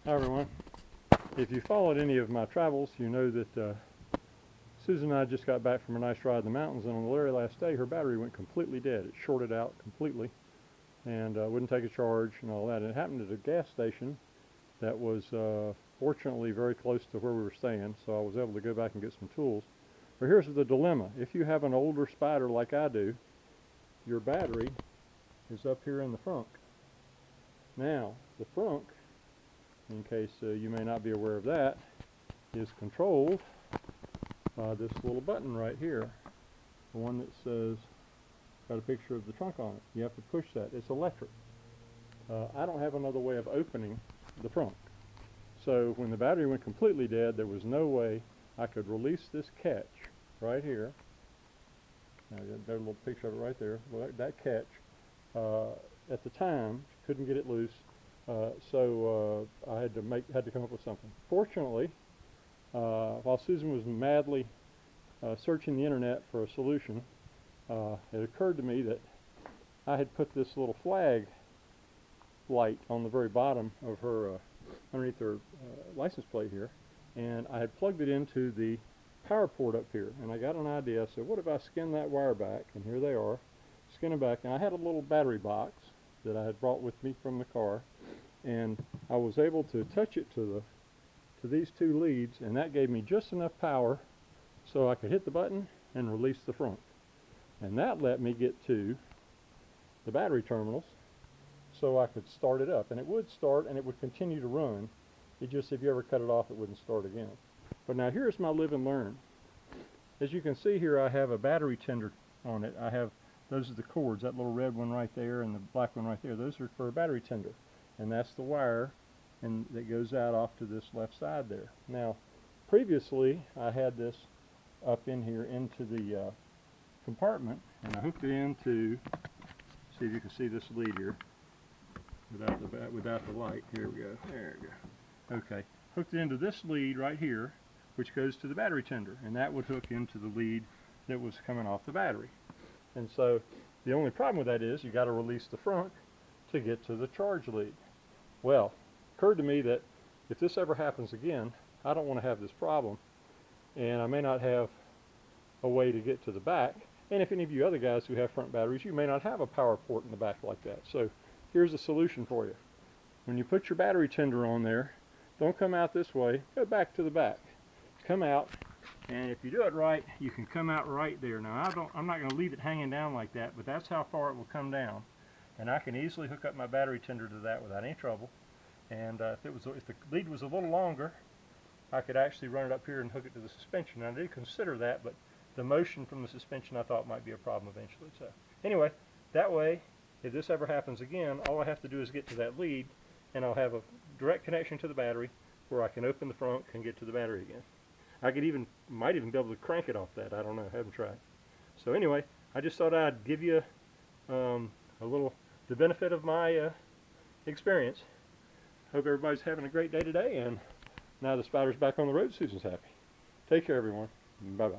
Hi everyone. If you followed any of my travels, you know that Susan and I just got back from a nice ride in the mountains, and on the very last day her battery went completely dead. It shorted out completely and wouldn't take a charge and all that. And it happened at a gas station that was fortunately very close to where we were staying, so I was able to go back and get some tools. But here's the dilemma. If you have an older Spyder like I do, your battery is up here in the frunk. Now, the frunk, in case you may not be aware of that, is controlled by this little button right here, the one that says, got a picture of the trunk on it. You have to push that. It's electric. I don't have another way of opening the frunk. So when the battery went completely dead, there was no way I could release this catch right here. Now, there's a little picture of it right there. Well, that catch, at the time, couldn't get it loose. So I had to come up with something. Fortunately, while Susan was madly searching the internet for a solution, it occurred to me that I had put this little flag light on the very bottom of her, underneath her license plate here, and I had plugged it into the power port up here. And I got an idea. I said, what if I skin that wire back? And here they are, skin them back. And I had a little battery box that I had brought with me from the car, and I was able to touch it to these two leads, and that gave me just enough power so I could hit the button and release the frunk. And that let me get to the battery terminals so I could start it up. And it would start and it would continue to run. It just, if you ever cut it off, it wouldn't start again. But now here's my live and learn. As you can see here, I have a battery tender on it. Those are the cords, that little red one right there and the black one right there. Those are for a battery tender. And that's the wire and that goes out off to this left side there. Now, previously I had this up in here into the compartment, and I hooked it into, see if you can see this lead here without the light. Here we go. There we go. Okay, hooked it into this lead right here, which goes to the battery tender, and that would hook into the lead that was coming off the battery. And so the only problem with that is you got to release the frunk to get to the charge lead. Well, it occurred to me that if this ever happens again, I don't want to have this problem, and I may not have a way to get to the back. And if any of you other guys who have front batteries, you may not have a power port in the back like that. So here's a solution for you. When you put your battery tender on there, don't come out this way, go back to the back. Come out, and if you do it right, you can come out right there. Now I'm not going to leave it hanging down like that, but that's how far it will come down. And I can easily hook up my battery tender to that without any trouble. And if the lead was a little longer, I could actually run it up here and hook it to the suspension. Now, I did consider that, but the motion from the suspension I thought might be a problem eventually. So anyway, that way, if this ever happens again, all I have to do is get to that lead, and I'll have a direct connection to the battery where I can open the front and get to the battery again. I might even be able to crank it off that. I don't know. I haven't tried. So anyway, I just thought I'd give you the benefit of my experience. Hope everybody's having a great day today, and now the Spyder's back on the road, Susan's happy. Take care, everyone. Bye-bye.